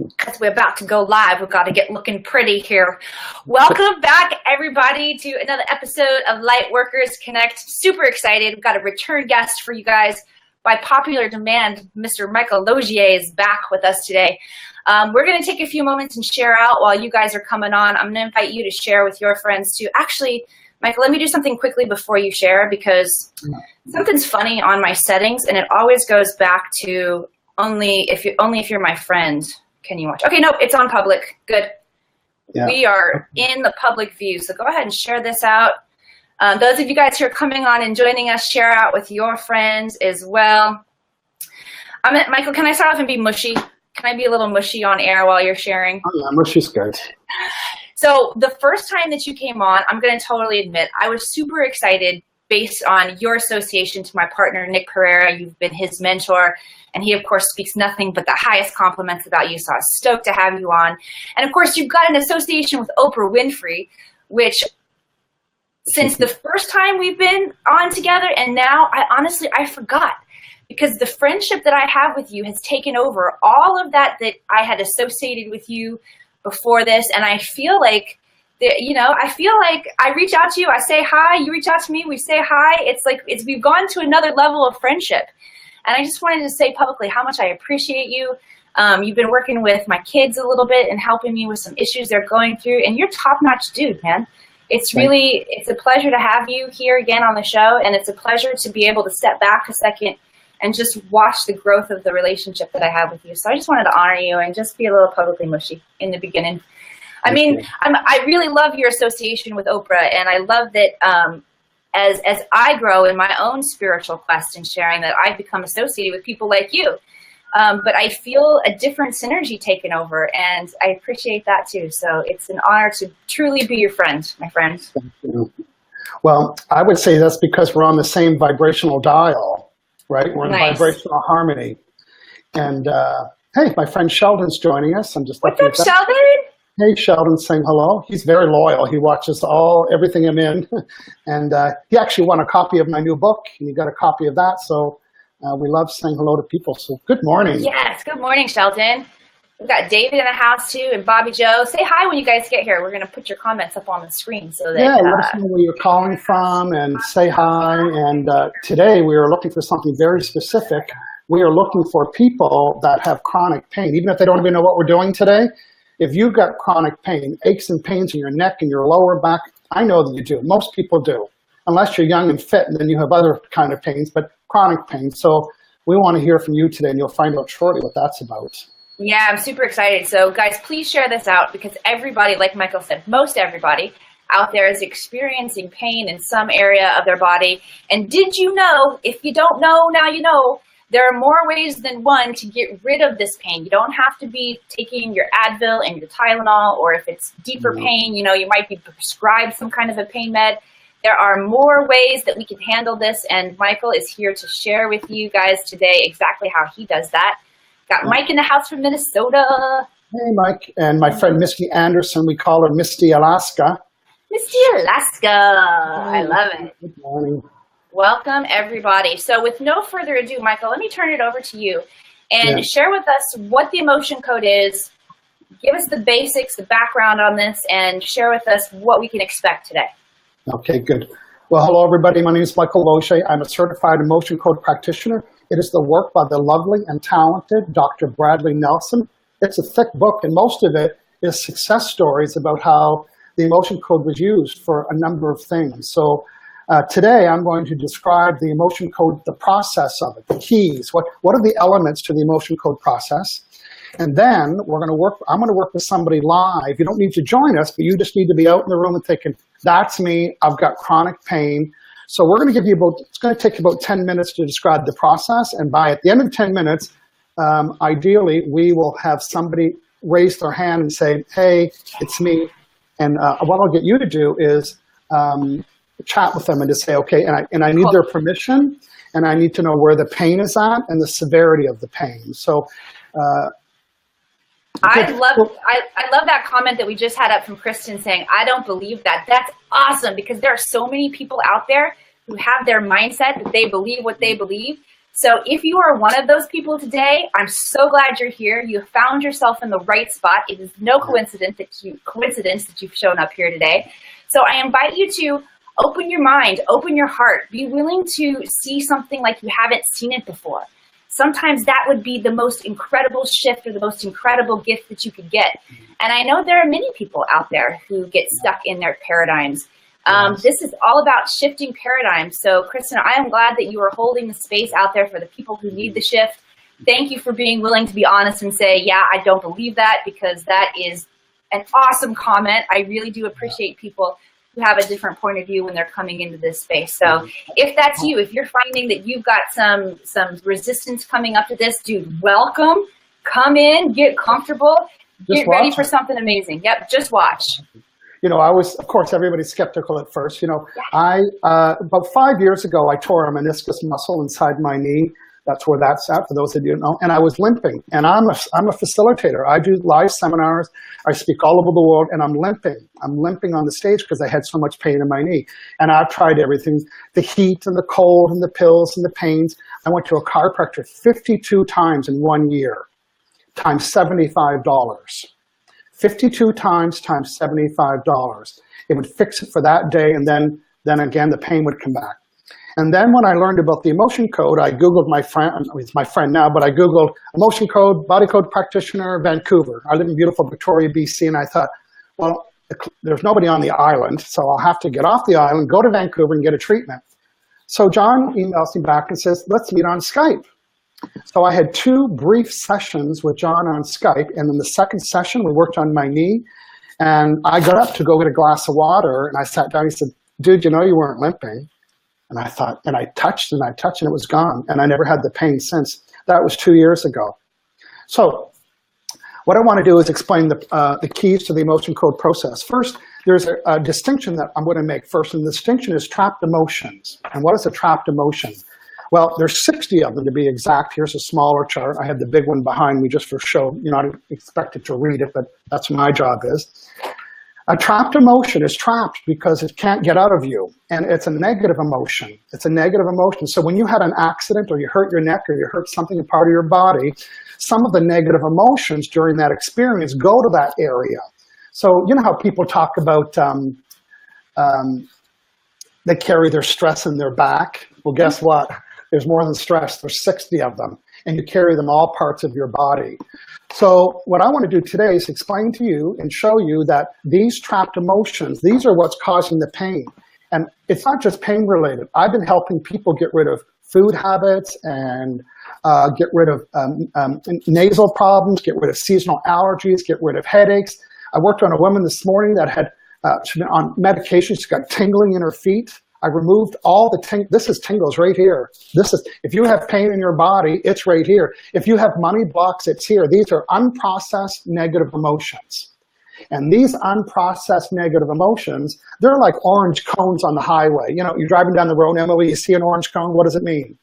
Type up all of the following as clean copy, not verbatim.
Because we're about to go live. We've got to get looking pretty here. Welcome back, everybody, to another episode of Lightworkers Connect. Super excited. We've got a return guest for you guys. By popular demand, Mr. Michael Losier is back with us today. We're going to take a few moments and share out while you guys are coming on. I'm going to invite you to share with your friends too. Actually, Michael, let me do something quickly before you share, because something's funny on my settings, and it always goes back to only if you're my friend. Can you watch? Okay, no, it's on public. Good. Yeah. We are in the public view, so go ahead and share this out. Those of you guys who are coming on and joining us, share out with your friends as well. Michael, can I start off and be mushy? Can I be a little mushy on air while you're sharing? Oh, yeah, mushy's good. So the first time that you came on, I'm going to totally admit, I was super excited based on your association to my partner, Nick Pereira. You've been his mentor, and he, of course, speaks nothing but the highest compliments about you, so I was stoked to have you on. And, of course, you've got an association with Oprah Winfrey, which since the first time we've been on together and now, I forgot, because the friendship that I have with you has taken over all of that I had associated with you before this, and I feel like I reach out to you, I say hi, you reach out to me, we say hi. It's like we've gone to another level of friendship. And I just wanted to say publicly how much I appreciate you. You've been working with my kids a little bit and helping me with some issues they're going through. And you're top-notch dude, man. It's a pleasure to have you here again on the show. And it's a pleasure to be able to step back a second and just watch the growth of the relationship that I have with you. So I just wanted to honor you and just be a little publicly mushy in the beginning. I mean, I really love your association with Oprah, and I love that as I grow in my own spiritual quest and sharing, that I've become associated with people like you. But I feel a different synergy taken over, and I appreciate that too. So it's an honor to truly be your friend, my friend. Thank you. Well, I would say that's because we're on the same vibrational dial, right? We're in vibrational harmony. And hey, my friend Sheldon's joining us. I'm just What's up, Sheldon? Hey, Sheldon's saying hello. He's very loyal. He watches everything I'm in. And he actually won a copy of my new book, and he got a copy of that. So we love saying hello to people. So good morning. Yes, good morning, Sheldon. We've got David in the house too, and Bobby Joe. Say hi when you guys get here. We're going to put your comments up on the screen so that let us know where you're calling from and say hi. And today we are looking for something very specific. We are looking for people that have chronic pain, even if they don't even know what we're doing today. If you've got chronic pain, aches and pains in your neck and your lower back, I know that you do. Most people do, unless you're young and fit, and then you have other kind of pains, but chronic pain. So we want to hear from you today, and you'll find out shortly what that's about. Yeah, I'm super excited. So guys, please share this out, because everybody, like Michael said, most everybody out there is experiencing pain in some area of their body. And did you know, if you don't know, now you know, there are more ways than one to get rid of this pain. You don't have to be taking your Advil and your Tylenol, or if it's deeper pain, you might be prescribed some kind of a pain med. There are more ways that we can handle this, and Michael is here to share with you guys today exactly how he does that. Got Mike in the house from Minnesota. Hey, Mike. And my friend Misty Anderson, we call her Misty Alaska. Misty Alaska. I love it. Good morning. Welcome, everybody. So with no further ado, Michael, let me turn it over to you and share with us what the emotion code is. Give us the basics, the background on this, and share with us what we can expect today. Okay, good. Well, hello, everybody. My name is Michael Losier. I'm a certified emotion code practitioner. It is the work by the lovely and talented Dr. Bradley Nelson. It's a thick book, and most of it is success stories about how the emotion code was used for a number of things. So today, I'm going to describe the emotion code, the process of it, the keys. What are the elements to the emotion code process? And then I'm going to work with somebody live. You don't need to join us, but you just need to be out in the room and thinking, that's me, I've got chronic pain. So we're going to give you it's going to take about 10 minutes to describe the process. And at the end of 10 minutes, ideally, we will have somebody raise their hand and say, hey, it's me. And what I'll get you to do is chat with them and just say, okay, and I need their permission, and I need to know where the pain is at and the severity of the pain. So I love that comment that we just had up from Kristen saying, I don't believe that. That's awesome, because there are so many people out there who have their mindset that they believe what they believe. So if you are one of those people today, I'm so glad you're here. You found yourself in the right spot. It is no coincidence that you've shown up here today. So I invite you to open your mind, open your heart, be willing to see something like you haven't seen it before. Sometimes that would be the most incredible shift or the most incredible gift that you could get. And I know there are many people out there who get stuck in their paradigms. This is all about shifting paradigms. So, Kristen, I am glad that you are holding the space out there for the people who need the shift. Thank you for being willing to be honest and say, yeah, I don't believe that, because that is an awesome comment. I really do appreciate people who have a different point of view when they're coming into this space. So if that's you, if you're finding that you've got some resistance coming up to this, dude, welcome. Come in, get comfortable, get ready for something amazing. Yep, just watch. You know, of course, everybody's skeptical at first. You know, about 5 years ago, I tore a meniscus muscle inside my knee. That's where that's at, for those of you who know. And I was limping. And I'm a facilitator. I do live seminars. I speak all over the world, and I'm limping. I'm limping on the stage because I had so much pain in my knee. And I've tried everything, the heat and the cold and the pills and the pains. I went to a chiropractor 52 times in 1 year, times $75. 52 times $75. It would fix it for that day, and then again, the pain would come back. And then when I learned about the Emotion Code, I Googled my friend, he's my friend now, but I Googled Emotion Code, Body Code Practitioner, Vancouver. I live in beautiful Victoria, BC, and I thought, well, there's nobody on the island, so I'll have to get off the island, go to Vancouver, and get a treatment. So John emails me back and says, let's meet on Skype. So I had 2 brief sessions with John on Skype, and in the second session, we worked on my knee, and I got up to go get a glass of water, and I sat down, he said, dude, you know you weren't limping. And I thought, and I touched, and it was gone, and I never had the pain since. That was 2 years ago. So what I want to do is explain the keys to the emotion code process. First, there's a distinction that I'm going to make first, and the distinction is trapped emotions. And what is a trapped emotion? Well, there's 60 of them to be exact. Here's a smaller chart. I have the big one behind me just for show. You're not expected to read it, but that's what my job is. A trapped emotion is trapped because it can't get out of you, and it's a negative emotion. It's a negative emotion. So when you had an accident, or you hurt your neck, or you hurt something, a part of your body, some of the negative emotions during that experience go to that area. So you know how people talk about they carry their stress in their back? Well, guess what? There's more than stress. There's 60 of them, and you carry them all parts of your body. So what I want to do today is explain to you and show you that these trapped emotions, these are what's causing the pain. And it's not just pain related. I've been helping people get rid of food habits and get rid of nasal problems, get rid of seasonal allergies, get rid of headaches. I worked on a woman this morning that had she'd been on medication. She's got tingling in her feet. I removed all the this is tingles right here. This is, if you have pain in your body, it's right here. If you have money blocks, it's here. These are unprocessed negative emotions. And these unprocessed negative emotions, they're like orange cones on the highway. You know, you're driving down the road, Emily, you see an orange cone, what does it mean?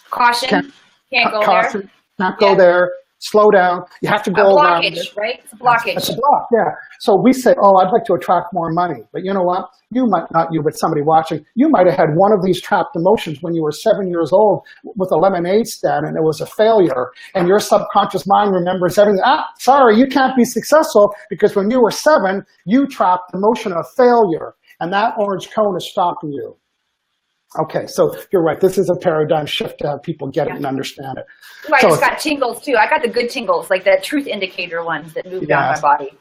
Caution, can't go caution, there. Can't go there. Slow down. You have to go around it. Right? It's a blockage. It's a block, yeah. So we say, oh, I'd like to attract more money. But you know what? You might, not you, but somebody watching, you might have had one of these trapped emotions when you were 7 years old with a lemonade stand and it was a failure. And your subconscious mind remembers everything. Sorry, you can't be successful because when you were 7, you trapped the emotion of failure. And that orange cone is stopping you. Okay, so you're right. This is a paradigm shift to have people get it and understand it. I just got tingles too. I got the good tingles, like the truth indicator ones that move down my body.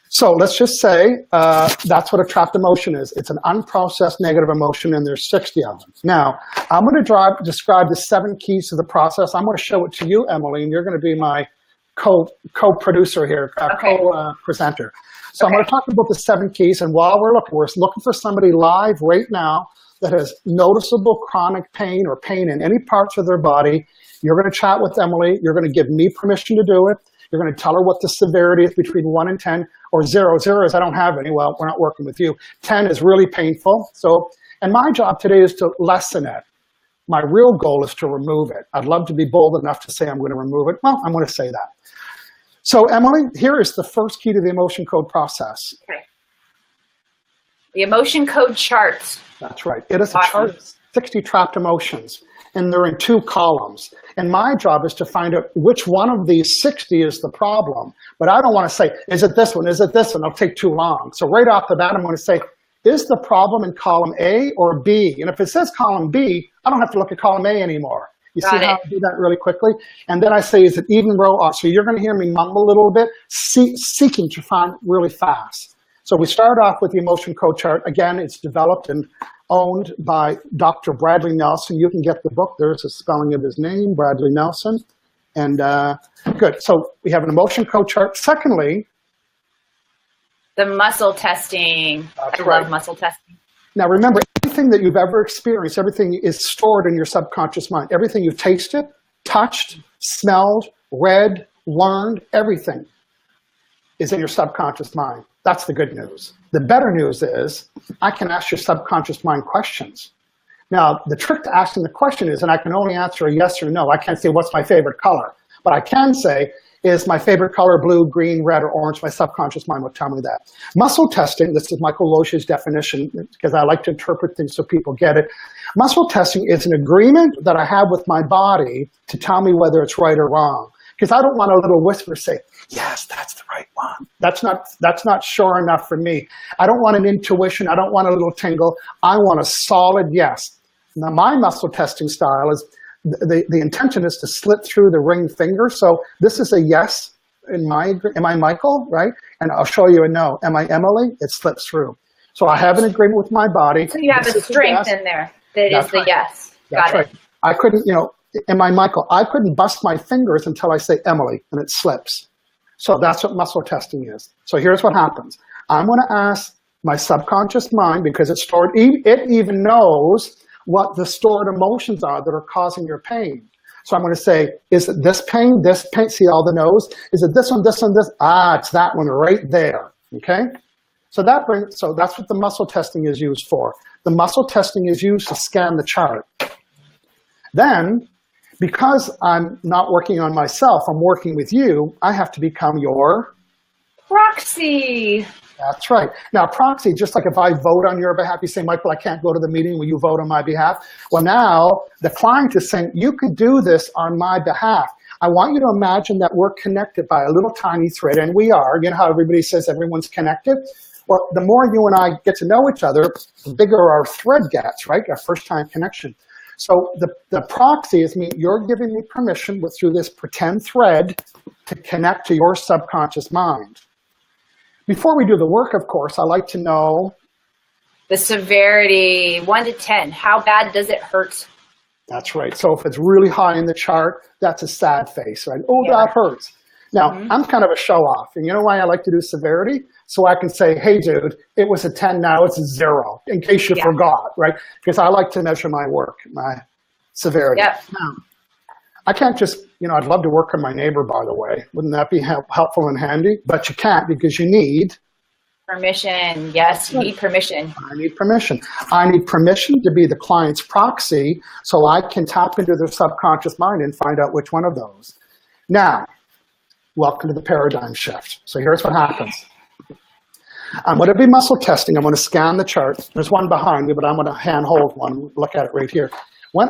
So let's just say that's what a trapped emotion is. It's an unprocessed negative emotion, and there's 60 of them. Now, I'm going to describe the 7 keys to the process. I'm going to show it to you, Emily, and you're going to be my co-producer here, co-presenter. So I'm going to talk about the 7 keys, and while we're looking for somebody live right now that has noticeable chronic pain or pain in any parts of their body. You're going to chat with Emily. You're going to give me permission to do it. You're going to tell her what the severity is between 1 and 10, or 0. 0 is I don't have any. Well, we're not working with you. 10 is really painful. So, and my job today is to lessen it. My real goal is to remove it. I'd love to be bold enough to say I'm going to remove it. Well, I'm going to say that. So, Emily, here is the first key to the emotion code process. Okay. The emotion code charts. That's right. It is a chart of 60 trapped emotions. and they're in 2 columns. And my job is to find out which one of these 60 is the problem. But I don't want to say, is it this one? Is it this one? It'll take too long. So right off the bat, I'm going to say, is the problem in column A or B? And if it says column B, I don't have to look at column A anymore. You see how I do that really quickly? And then I say, is it even row off? So you're going to hear me mumble a little bit, seeking to find really fast. So we start off with the emotion code chart. Again, it's developed and owned by Dr. Bradley Nelson. You can get the book. There's a spelling of his name, Bradley Nelson. And good. So we have an emotion code chart. Secondly, the muscle testing. I love muscle testing. Now remember, everything that you've ever experienced, everything is stored in your subconscious mind. Everything you've tasted, touched, smelled, read, learned, everything is in your subconscious mind. That's the good news. The better news is I can ask your subconscious mind questions. Now, the trick to asking the question is, and I can only answer a yes or no. I can't say what's my favorite color, but I can say, is my favorite color blue, green, red, or orange? My subconscious mind will tell me that. Muscle testing, this is Michael Losier's definition, because I like to interpret things so people get it. Muscle testing is an agreement that I have with my body to tell me whether it's right or wrong. Because I don't want a little whisper say, yes, that's the right one. That's not sure enough for me. I don't want an intuition. I don't want a little tingle. I want a solid yes. Now, my muscle testing style is, the intention is to slip through the ring finger. So this is a yes. Am I Michael, right? And I'll show you a no. Am I Emily? It slips through. So I have an agreement with my body. So you have a strength in there that is the yes. Got it. I couldn't, am I Michael? I couldn't bust my fingers until I say Emily, and it slips. So that's what muscle testing is. So here's what happens. I'm going to ask my subconscious mind, because it's stored, it even knows what the stored emotions are that are causing your pain. So I'm going to say, is it this pain, see all the no's? Is it this one, this one, this? It's that one right there, okay? So that's what the muscle testing is used for. The muscle testing is used to scan the chart. Then, because I'm not working on myself, I'm working with you, I have to become your proxy. That's right. Now, proxy, just like if I vote on your behalf, you say, Michael, I can't go to the meeting. Will you vote on my behalf? Well, now the client is saying, you could do this on my behalf. I want you to imagine that we're connected by a little tiny thread, and we are. You know how everybody says everyone's connected? Well, the more you and I get to know each other, the bigger our thread gets, right? Our first-time connection. So the proxy is me, you're giving me permission through this pretend thread to connect to your subconscious mind. Before we do the work, of course, I like to know the severity, 1 to 10. How bad does it hurt? That's right. So if it's really high in the chart, that's a sad face, right? Oh, yeah. That hurts. Now, I'm kind of a show-off. And you know why I like to do severity? So I can say, hey, dude, it was a 10, now it's a 0, in case you forgot, right? Because I like to measure my work, my severity. Yep. Now, I can't just, I'd love to work on my neighbor, by the way. Wouldn't that be helpful and handy? But you can't, because you need permission. Yes, you need permission. I need permission. I need permission to be the client's proxy so I can tap into their subconscious mind and find out which one of those. Now, welcome to the paradigm shift. So here's what happens. I'm going to be muscle testing. I'm going to scan the chart. There's one behind me, but I'm going to hand hold one. Look at it right here.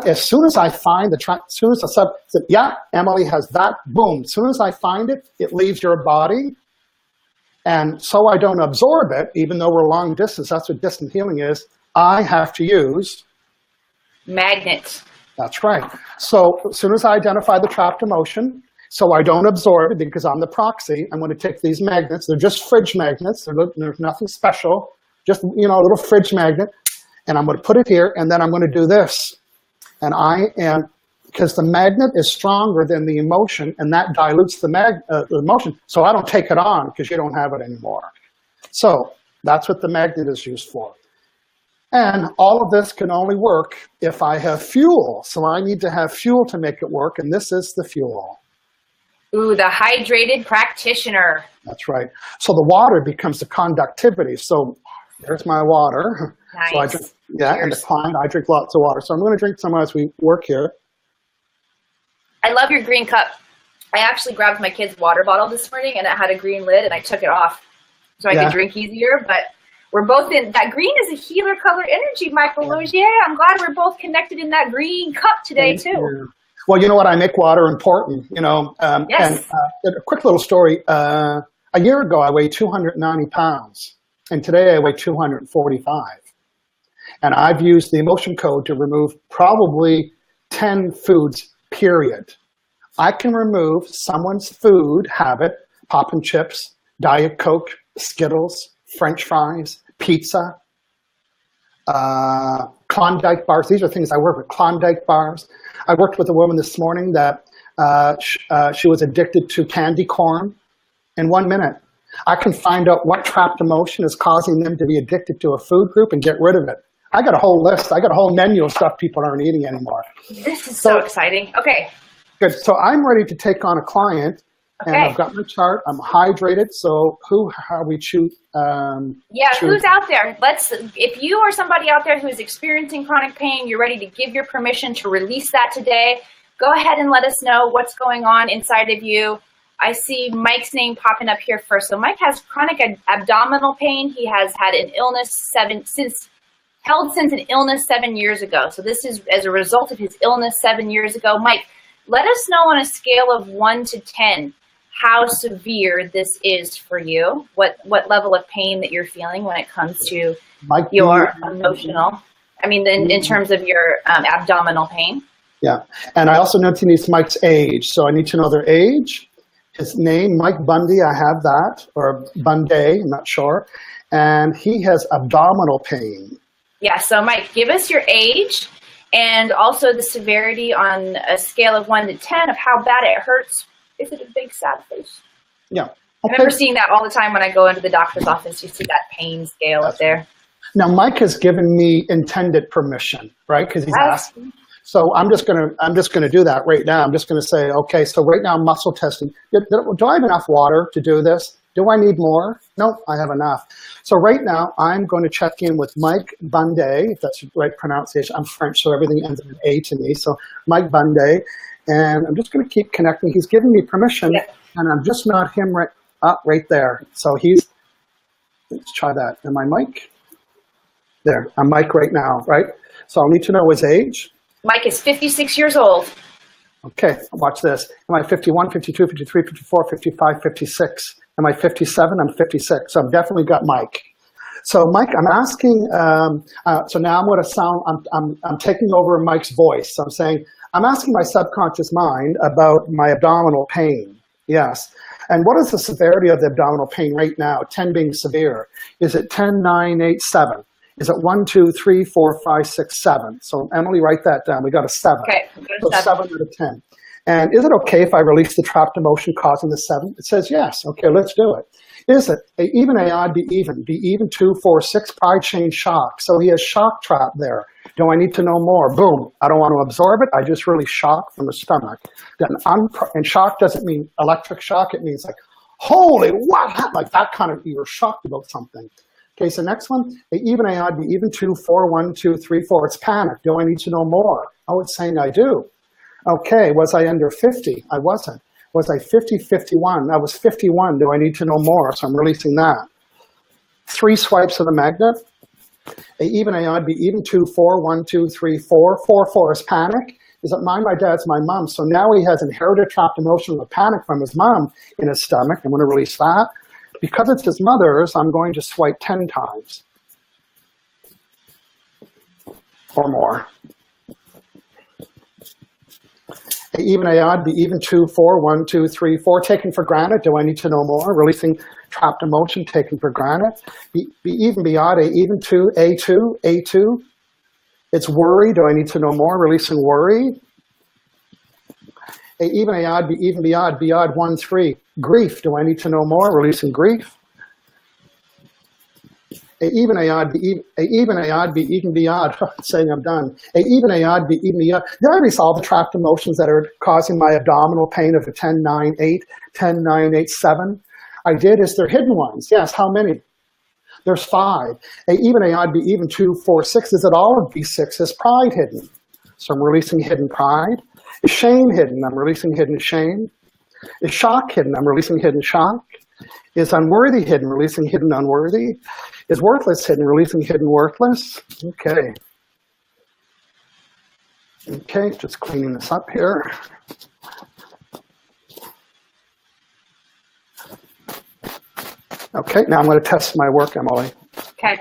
As soon as I find as soon as the sub said, yeah, Emily has that, boom. As soon as I find it, it leaves your body. And so I don't absorb it, even though we're long distance, that's what distant healing is, I have to use magnets. That's right. So as soon as I identify the trapped emotion, so I don't absorb it because I'm the proxy, I'm going to take these magnets. They're just fridge magnets. There's nothing special, just a little fridge magnet. And I'm going to put it here, and then I'm going to do this. And because the magnet is stronger than the emotion, and that dilutes the emotion, so I don't take it on because you don't have it anymore. So that's what the magnet is used for. And all of this can only work if I have fuel. So I need to have fuel to make it work, and this is the fuel. Ooh, the hydrated practitioner. That's right. So the water becomes the conductivity. So there's my water. Nice. So I drink, and the client, I drink lots of water. So I'm going to drink some as we work here. I love your green cup. I actually grabbed my kid's water bottle this morning, and it had a green lid, and I took it off so I could drink easier. But We're both in that green is a healer color energy, Michael Losier. I'm glad we're both connected in that green cup today too. Well, you know what? I make water important, you know. Yes. And a quick little story. A year ago, I weighed 290 pounds, and today I weigh 245. And I've used the Emotion Code to remove probably 10 foods, period. I can remove someone's food habit, popping chips, Diet Coke, Skittles, French fries, pizza, Klondike bars. These are things I work with, Klondike bars. I worked with a woman this morning that she was addicted to candy corn. In 1 minute, I can find out what trapped emotion is causing them to be addicted to a food group and get rid of it. I got a whole list. I got a whole menu of stuff people aren't eating anymore. This is so exciting. Okay. Good. So I'm ready to take on a client. Okay. And I've got my chart. I'm hydrated. So how we choose? Who's out there? If you or somebody out there who is experiencing chronic pain, you're ready to give your permission to release that today. Go ahead and let us know what's going on inside of you. I see Mike's name popping up here first. So Mike has chronic abdominal pain. He has had an illness since an illness 7 years ago. So this is as a result of his illness 7 years ago. Mike, let us know on a scale of 1 to 10 how severe this is for you, what level of pain that you're feeling when it comes to your emotional, in terms of your abdominal pain. Yeah, and I also need to know Mike's age. So I need to know their age, his name, Mike Bundy, I have that, or Bunday, I'm not sure. And he has abdominal pain. Yeah, so Mike, give us your age and also the severity on a scale of 1 to 10 of how bad it hurts. Is it a big sad face? Yeah. Okay. I remember seeing that all the time when I go into the doctor's office. You see that pain scale up there. Now, Mike has given me intended permission, right? Because he's asking. So I'm just gonna do that right now. I'm just gonna say, okay. So right now, I'm muscle testing. Do I have enough water to do this? Do I need more? No, I have enough. So right now, I'm going to check in with Mike Bunday, if that's the right pronunciation. I'm French, so everything ends in A to me. So Mike Bunday. And I'm just going to keep connecting. He's giving me permission, and I'm just not him right there. So let's try that. Am I Mike? There, I'm Mike right now, right? So I'll need to know his age. Mike is 56 years old. Okay, watch this. Am I 51, 52, 53, 54, 55, 56? Am I 57? I'm 56. So I've definitely got Mike. So Mike, I'm asking, so now I'm going to sound, I'm taking over Mike's voice. So I'm saying, I'm asking my subconscious mind about my abdominal pain. Yes. And what is the severity of the abdominal pain right now? 10 being severe. Is it 10, 9, 8, 7? Is it 1, 2, 3, 4, 5, 6, 7? So Emily, write that down. We got a 7. Okay. So 7 out of 10. And is it okay if I release the trapped emotion causing the 7? It says yes. Okay, let's do it. Is it even a odd be even 2, 4, 6 pride change shock? So he has shock trap there. Do I need to know more? Boom. I don't want to absorb it. I just really shock from the stomach. Then and shock doesn't mean electric shock. It means like, holy, what? Like that kind of, you're shocked about something. Okay, so next one, even a odd be even 2, 4, 1, 2, 3, 4. It's panic. Do I need to know more? Oh, it's saying I do. Okay, was I under 50? I wasn't. Was I 50, 51? I was 51. Do I need to know more? So I'm releasing that. 3 swipes of the magnet. Even a odd be even 2, 4, 1, 2, 3, 4. 4, 4 is panic. Is it mine? My dad's my mom. So now he has inherited trapped emotional panic from his mom in his stomach. I'm going to release that. Because it's his mother's, I'm going to swipe 10 times or more. Even a odd be even 2, 4, 1, 2, 3, 4. Taken for granted. Do I need to know more? Releasing trapped emotion taken for granted. Be even be odd. Even 2, A2, A2. It's worry. Do I need to know more? Releasing worry. Even a odd be odd 1, 3. Grief. Do I need to know more? Releasing grief. Even a odd be odd. Saying I'm done. Even a odd be odd. Did I resolve the trapped emotions that are causing my abdominal pain of a 10, 9, 8, 10, 9, 8, 7? I did. Is there hidden ones? Yes. How many? There's 5. Even a odd be even 2, 4, 6. Is it all of B6? Is pride hidden? So I'm releasing hidden pride. Is shame hidden? I'm releasing hidden shame. Is shock hidden? I'm releasing hidden shock. Is unworthy hidden? Releasing hidden unworthy. Is worthless hidden? Releasing hidden worthless. Okay. Okay, just cleaning this up here. Okay, now I'm going to test my work, Emily. Okay.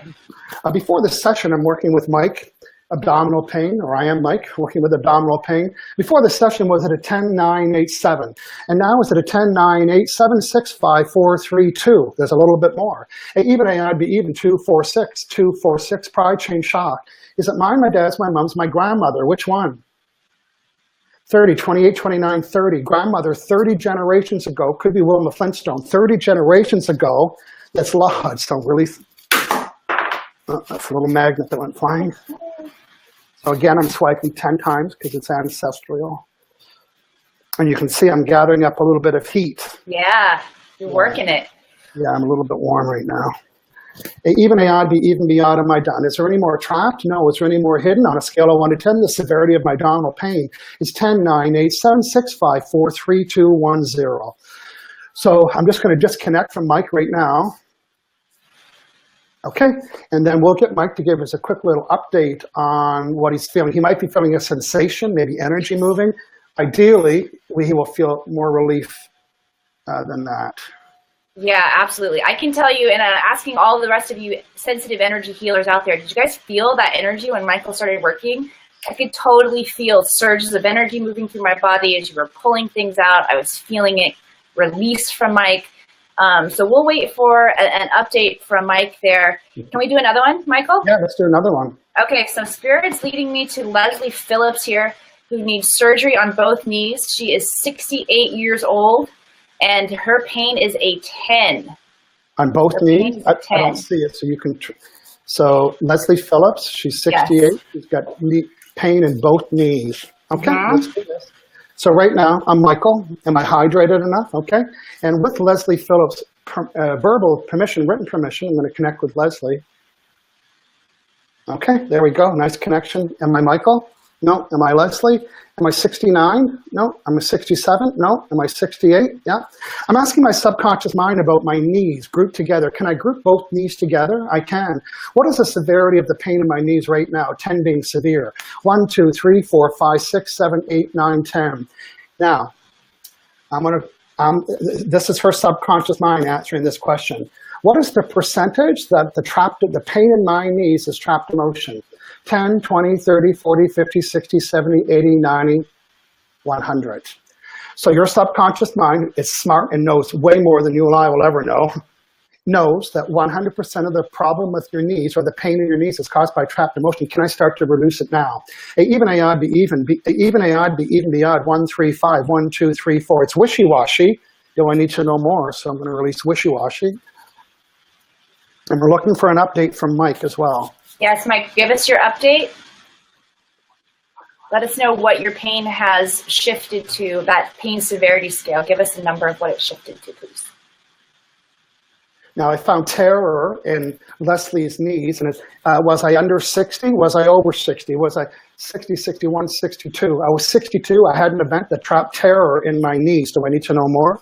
Before this session, I'm working with Mike, abdominal pain, or I am Mike, working with abdominal pain. Before the session was at a 10, 9, 8, 7. And now it's at a 10, 9, 8, 7, 6, 5, 4, 3, 2. There's a little bit more. Even I'd be even 2, 4, 6, 2, 4, 6, pride, change, shock. Is it mine, my dad's, my mom's, my grandmother? Which one? 30, 28, 29, 30. Grandmother 30 generations ago, could be Wilma Flintstone, 30 generations ago, that's lodged. So release. Oh, that's a little magnet that went flying. So again, I'm swiping 10 times because it's ancestral. And you can see I'm gathering up a little bit of heat. Yeah, you're working it. Yeah, I'm a little bit warm right now. Even odd, be even beyond, am I done? Is there any more trapped? No. Is there any more hidden? On a scale of 1 to 10, the severity of my abdominal pain is 10, 9, 8, 7, 6, 5, 4, 3, 2, 1, 0. So I'm just going to disconnect from Mike right now. Okay, and then we'll get Mike to give us a quick little update on what he's feeling. He might be feeling a sensation, maybe energy moving. Ideally, he will feel more relief than that. Yeah, absolutely. I can tell you, and asking all the rest of you sensitive energy healers out there, did you guys feel that energy when Michael started working? I could totally feel surges of energy moving through my body as you were pulling things out. I was feeling it release from Mike. So we'll wait for an update from Mike there. Can we do another one, Michael? Yeah, let's do another one. Okay, so Spirit's leading me to Leslie Phillips here, who needs surgery on both knees. She is 68 years old, and her pain is a 10. On both knees? I don't see it, so you can. So Leslie Phillips, she's 68. Yes. She's got pain in both knees. Okay, let's do this. So right now, I'm Michael. Am I hydrated enough? Okay. And with Leslie Phillips' verbal permission, written permission, I'm going to connect with Leslie. Okay, there we go. Nice connection. Am I Michael? No. Am I Leslie? Am I 69? No. Am I 67? No. Am I 68? Yeah. I'm asking my subconscious mind about my knees grouped together. Can I group both knees together? I can. What is the severity of the pain in my knees right now? 10 being severe. 1, 2, 3, 4, 5, 6, 7, 8, 9, 10. Now, this is her subconscious mind answering this question. What is the percentage that the pain in my knees is trapped emotion? 10, 20, 30, 40, 50, 60, 70, 80, 90, 100. So your subconscious mind is smart and knows way more than you and I will ever know. Knows that 100% of the problem with your knees or the pain in your knees is caused by trapped emotion. Can I start to reduce it now? Even a odd be even, even a odd be even be odd. 1, 3, 5, 1, 2, 3, 4. It's wishy-washy. Do I need to know more? So I'm going to release wishy-washy. And we're looking for an update from Mike as well. Yes, Mike, give us your update. Let us know what your pain has shifted to, that pain severity scale. Give us a number of what it shifted to, please. Now, I found terror in Leslie's knees. And was I under 60? Was I over 60? Was I 60, 61, 62? I was 62. I had an event that trapped terror in my knees. Do I need to know more?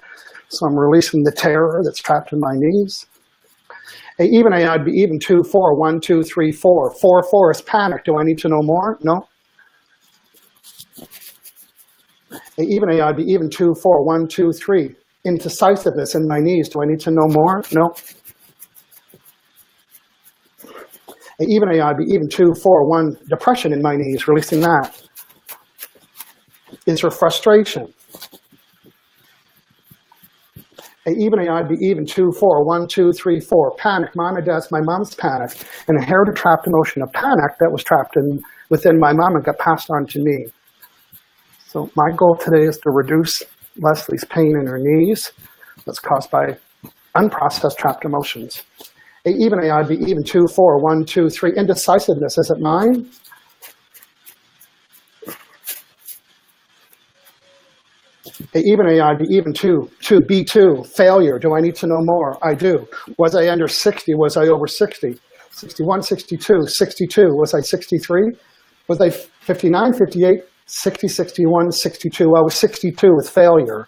So I'm releasing the terror that's trapped in my knees. Even I'd be even 2, 4, 1, 2, 3, 4. 4, 4 is panic. Do I need to know more? No. Even I'd be even 2, 4, 1, 2, 3. Indecisiveness in my knees. Do I need to know more? No. Even I'd be even 2, 4, 1. Depression in my knees. Releasing that. Is there frustration? Even I'd be even 2, 4, 1, 2, 3, 4. Panic. Mom and dad's my mom's panic. An inherited trapped emotion of panic that was trapped within my mom and got passed on to me. So my goal today is to reduce Leslie's pain in her knees that's caused by unprocessed trapped emotions. Even I'd be even 2, 4, 1, 2, 3. Indecisiveness. Is it mine? Even I'd be even 2, B2, failure. Do I need to know more? I do. Was I under 60? Was I over 60? 61, 62, 62. Was I 63? Was I 59, 58, 60, 61, 62? I was 62 with failure.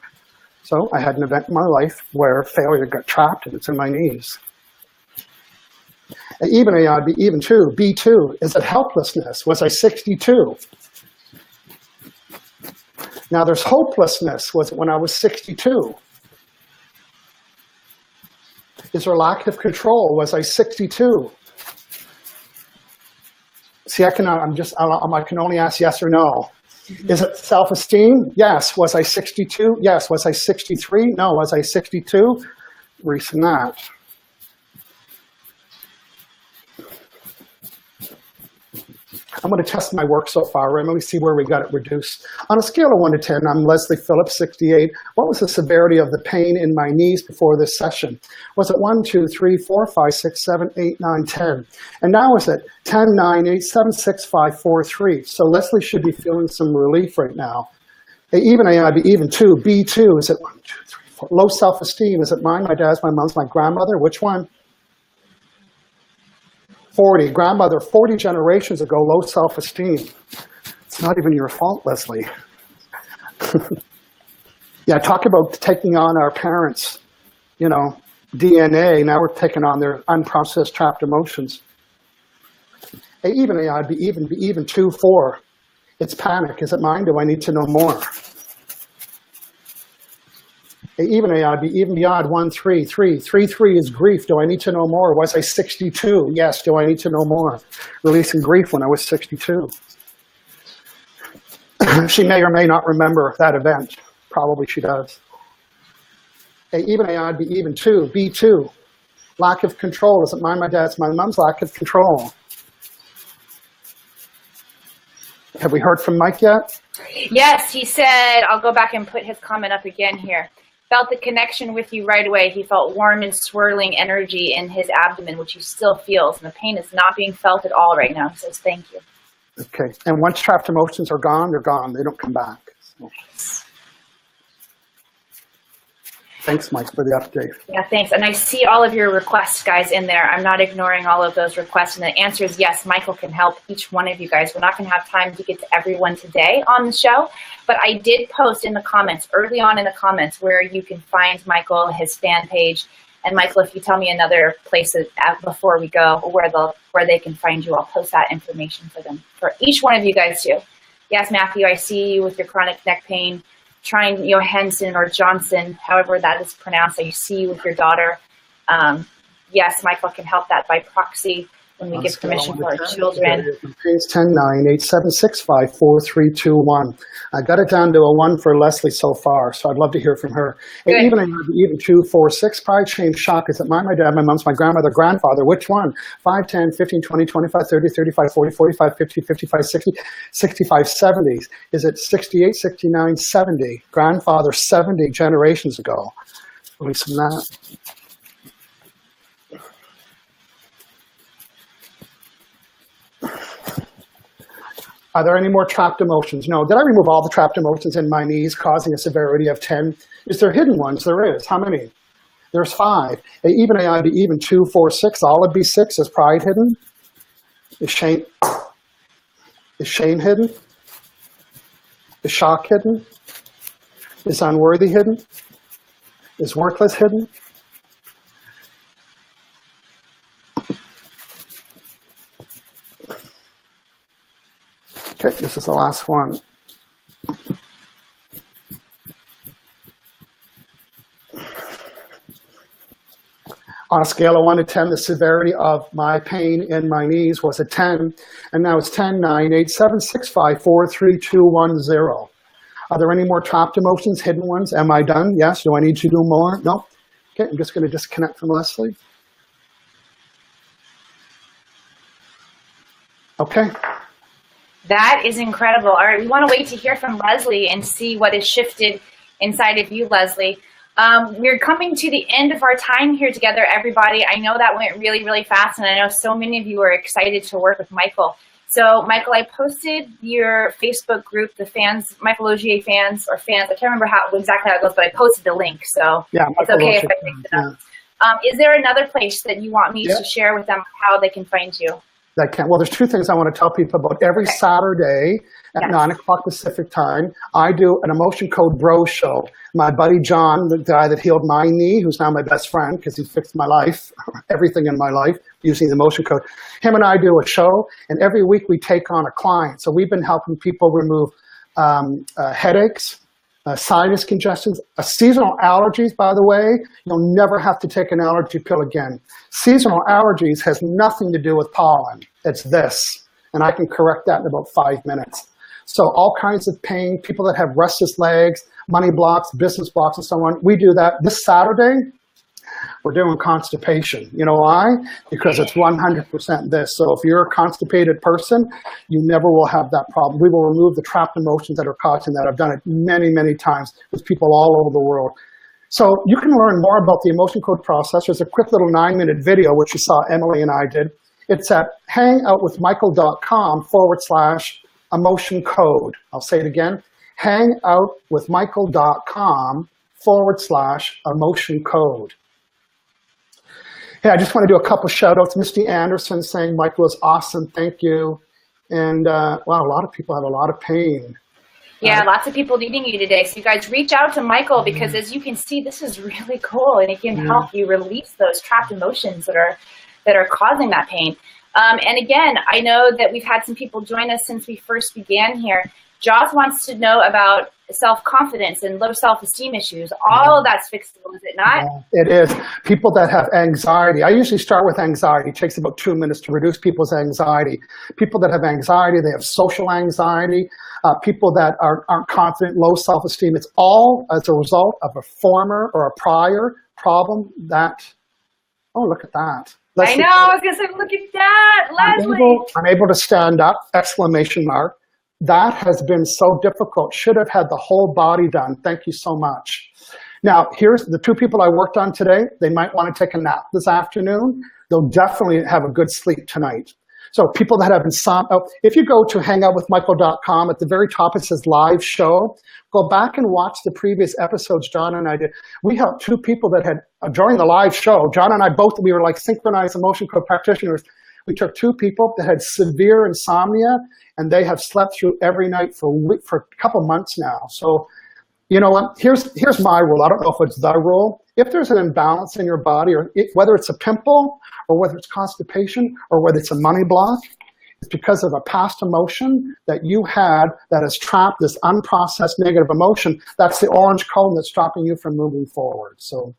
So I had an event in my life where failure got trapped and it's in my knees. Even A odd, even 2. B2, is it helplessness? Was I 62? Now there's hopelessness. Was it when I was 62? Is there lack of control? Was I 62? See, I can only ask yes or no. Is it self-esteem? Yes. Was I 62? Yes. Was I 63? No. Was I 62? Recent that. I'm going to test my work so far. Let me see where we got it reduced. On a scale of 1 to 10, I'm Leslie Phillips, 68. What was the severity of the pain in my knees before this session? Was it 1, 2, 3, 4, 5, 6, 7, 8, 9, 10? And now is it 10, 9, 8, 7, 6, 5, 4, 3? So Leslie should be feeling some relief right now. Even even 2. B2, is it 1, 2, 3, 4? Low self-esteem, is it mine, my dad's, my mom's, my grandmother? Which one? 40. Grandmother, 40 generations ago, low self-esteem. It's not even your fault, Leslie. Yeah, talk about taking on our parents, DNA. Now we're taking on their unprocessed, trapped emotions. Even 2, 4. It's panic. Is it mine? Do I need to know more? Even beyond 1, 3, 3. 3, 3 is grief. Do I need to know more? Was I 62? Yes. Do I need to know more? Releasing grief when I was 62. She may or may not remember that event. Probably she does. Even 2. B2. Lack of control. Is it mine, my dad's, my mom's? Lack of control. Have we heard from Mike yet? Yes, he said, I'll go back and put his comment up again here. Felt the connection with you right away. He felt warm and swirling energy in his abdomen, which he still feels. And the pain is not being felt at all right now. He says, thank you. Okay. And once trapped emotions are gone, they're gone. They don't come back. So. Thanks, Mike, for the update. Yeah, thanks. And I see all of your requests, guys, in there. I'm not ignoring all of those requests. And the answer is yes, Michael can help each one of you guys. We're not going to have time to get to everyone today on the show. But I did post in the comments, early on in the comments, where you can find Michael, his fan page. And Michael, if you tell me another place before we go, where they can find you, I'll post that information for them, for each one of you guys too. Yes, Matthew, I see you with your chronic neck pain. Trying, Henson or Johnson, however that is pronounced. I see you with your daughter. Yes, Michael can help that by proxy when we give permission for our children. Page 10, 9, 8, 7, 6, 5, 4, 3, 2, 1. I got it down to a 1 for Leslie so far, so I'd love to hear from her. And even 2, 4, 6, pride, shame, shock. Is it mine, my dad, my mom's, my grandmother, grandfather? Which one? 5, 10, 15, 20, 25, 30, 35, 40, 45, 50, 55, 60, 65, 70s. Is it 68, 69, 70? Grandfather, 70 generations ago. Release from that. Are there any more trapped emotions? No. Did I remove all the trapped emotions in my knees, causing a severity of 10? Is there hidden ones? There is. How many? There's 5. Even 2, 4, 6. All would be 6. Is pride hidden? Is shame hidden? Is shock hidden? Is unworthy hidden? Is worthless hidden? Okay, this is the last one. On a scale of 1 to 10, the severity of my pain in my knees was a 10, and now it's 10, 9, 8, 7, 6, 5, 4, 3, 2, 1, 0. Are there any more trapped emotions, hidden ones? Am I done? Yes. Do I need to do more? No. Okay, I'm just going to disconnect from Leslie. Okay. That is incredible. All right, we want to wait to hear from Leslie and see what has shifted inside of you, Leslie. We're coming to the end of our time here together, everybody. I know that went really, really fast, and I know so many of you are excited to work with Michael. So, Michael, I posted your Facebook group, the fans, Michael Losier fans, or fans. I can't remember exactly how it goes, but I posted the link, so yeah, it's okay if I mix it up. Is there another place that you want me to share with them how they can find you? that can. Well, there's two things I want to tell people about. Every Saturday at 9 o'clock Pacific time, I do an Emotion Code Bro show. My buddy John, the guy that healed my knee, who's now my best friend because he fixed my life, everything in my life, using the Emotion Code. Him and I do a show, and every week we take on a client. So we've been helping people remove headaches, sinus congestions, seasonal allergies, by the way. You'll never have to take an allergy pill again. Seasonal allergies has nothing to do with pollen. It's this. And I can correct that in about 5 minutes. So all kinds of pain, people that have restless legs, money blocks, business blocks, and so on. We do that. This Saturday, we're doing constipation. You know why? Because it's 100% this. So if you're a constipated person, you never will have that problem. We will remove the trapped emotions that are causing that. I've done it many, many times with people all over the world. So you can learn more about the Emotion Code process. There's a quick little 9-minute video, which you saw Emily and I did. It's at hangoutwithmichael.com/emotion code. I'll say it again, hangoutwithmichael.com/emotion code. Hey, I just want to do a couple shout outs. Misty Anderson saying Michael is awesome, thank you. And wow, a lot of people have a lot of pain. Yeah, lots of people needing you today. So you guys reach out to Michael because as you can see, this is really cool and it can help you release those trapped emotions that are causing that pain. And again, I know that we've had some people join us since we first began here. Joss wants to know about self-confidence and low self-esteem issues. All of that's fixable, is it not? Yeah, it is. People that have anxiety. I usually start with anxiety. It takes about 2 minutes to reduce people's anxiety. People that have anxiety, they have social anxiety. People that aren't confident, low self-esteem. It's all as a result of a former or a prior problem that, oh, look at that. I know, I was going to say, look at that, Leslie. I'm able to stand up, exclamation mark. That has been so difficult. Should have had the whole body done. Thank you so much. Now, here's the two people I worked on today. They might want to take a nap this afternoon. They'll definitely have a good sleep tonight. So people that have insomnia, if you go to hangoutwithmichael.com, at the very top it says live show. Go back and watch the previous episodes John and I did. We helped two people that had, during the live show, John and I both, we were like synchronized Emotion Code practitioners. We took two people that had severe insomnia, and they have slept through every night for a couple months now. So, you know what? Here's my rule. I don't know if it's the rule. If there's an imbalance in your body, or whether it's a pimple, or whether it's constipation, or whether it's a money block, it's because of a past emotion that you had that has trapped this unprocessed negative emotion. That's the orange cone that's stopping you from moving forward. So.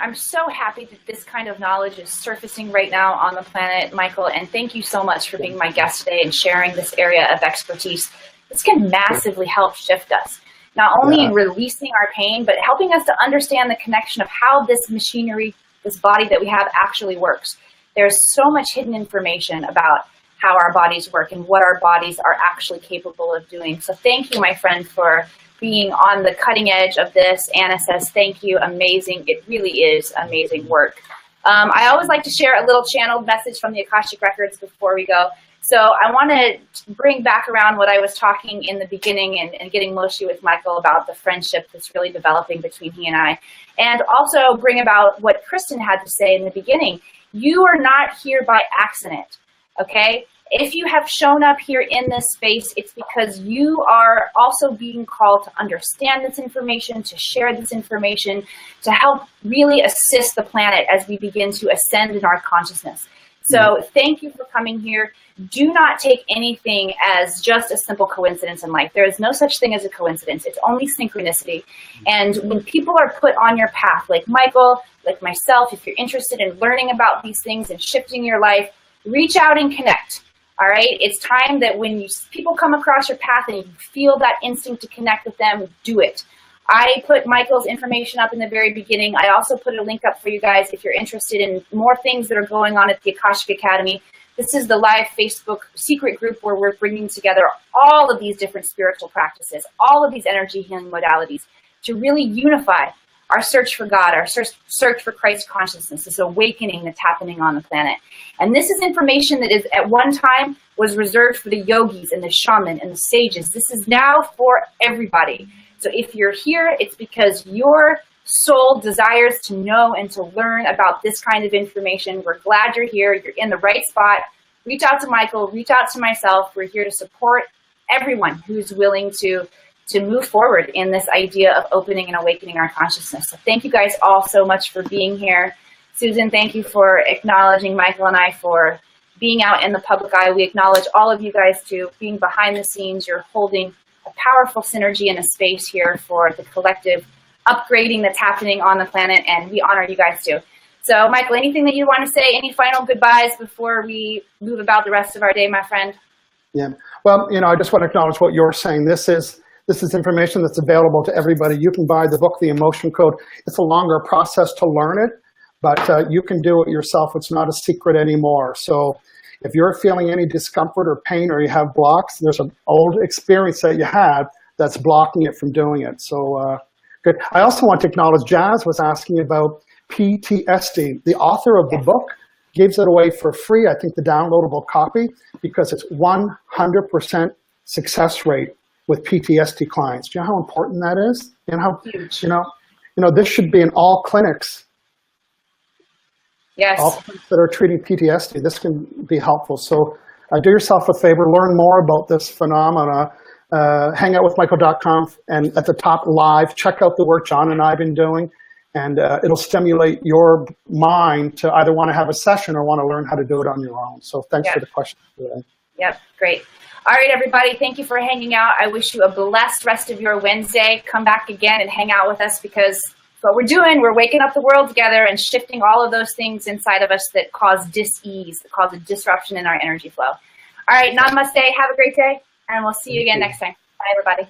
I'm so happy that this kind of knowledge is surfacing right now on the planet, Michael, and thank you so much for being my guest today and sharing this area of expertise. This can massively help shift us, not only in releasing our pain, but helping us to understand the connection of how this machinery, this body that we have actually works. There's so much hidden information about how our bodies work and what our bodies are actually capable of doing. So thank you, my friend, for being on the cutting edge of this. Anna says, thank you, amazing. It really is amazing work. I always like to share a little channeled message from the Akashic Records before we go. So I want to bring back around what I was talking in the beginning and getting mushy with Michael about the friendship that's really developing between he and I. And also bring about what Kristen had to say in the beginning. You are not here by accident, okay? If you have shown up here in this space, it's because you are also being called to understand this information, to share this information, to help really assist the planet as we begin to ascend in our consciousness. So thank you for coming here. Do not take anything as just a simple coincidence in life. There is no such thing as a coincidence. It's only synchronicity. And when people are put on your path, like Michael, like myself, if you're interested in learning about these things and shifting your life, reach out and connect. All right, it's time that when people come across your path and you feel that instinct to connect with them, do it. I put Michael's information up in the very beginning. I also put a link up for you guys if you're interested in more things that are going on at the Akashic Academy. This is the live Facebook secret group where we're bringing together all of these different spiritual practices, all of these energy healing modalities to really unify our search for God, our search for Christ consciousness, this awakening that's happening on the planet. And this is information that is at one time was reserved for the yogis and the shaman and the sages. This is now for everybody. So if you're here, it's because your soul desires to know and to learn about this kind of information. We're glad you're here. You're in the right spot. reach out to Michael, reach out to myself. We're here to support everyone who's willing to move forward in this idea of opening and awakening our consciousness. So thank you guys all so much for being here. Susan, thank you for acknowledging Michael and I for being out in the public eye. We acknowledge all of you guys too, being behind the scenes. You're holding a powerful synergy in a space here for the collective upgrading that's happening on the planet, and we honor you guys too. So Michael, anything that you want to say, any final goodbyes before we move about the rest of our day, my friend? Yeah, well, I just want to acknowledge what you're saying. This is information that's available to everybody. You can buy the book, The Emotion Code. It's a longer process to learn it, but you can do it yourself. It's not a secret anymore. So if you're feeling any discomfort or pain or you have blocks, there's an old experience that you had that's blocking it from doing it. So good. I also want to acknowledge Jazz was asking about PTSD. The author of the book gives it away for free, I think the downloadable copy, because it's 100% success rate with PTSD clients. Do you know how important that is? And how, huge. This should be in all clinics. Yes. All clinics that are treating PTSD, this can be helpful. So do yourself a favor, learn more about this phenomena. Hang out with Michael.com, and at the top live, check out the work John and I have been doing, and it'll stimulate your mind to either want to have a session or want to learn how to do it on your own. So thanks for the question today. Yep, great. All right, everybody, thank you for hanging out. I wish you a blessed rest of your Wednesday. Come back again and hang out with us, because what we're doing, we're waking up the world together and shifting all of those things inside of us that cause dis-ease, that cause a disruption in our energy flow. All right, namaste. Have a great day, and we'll see you again next time. Bye, everybody.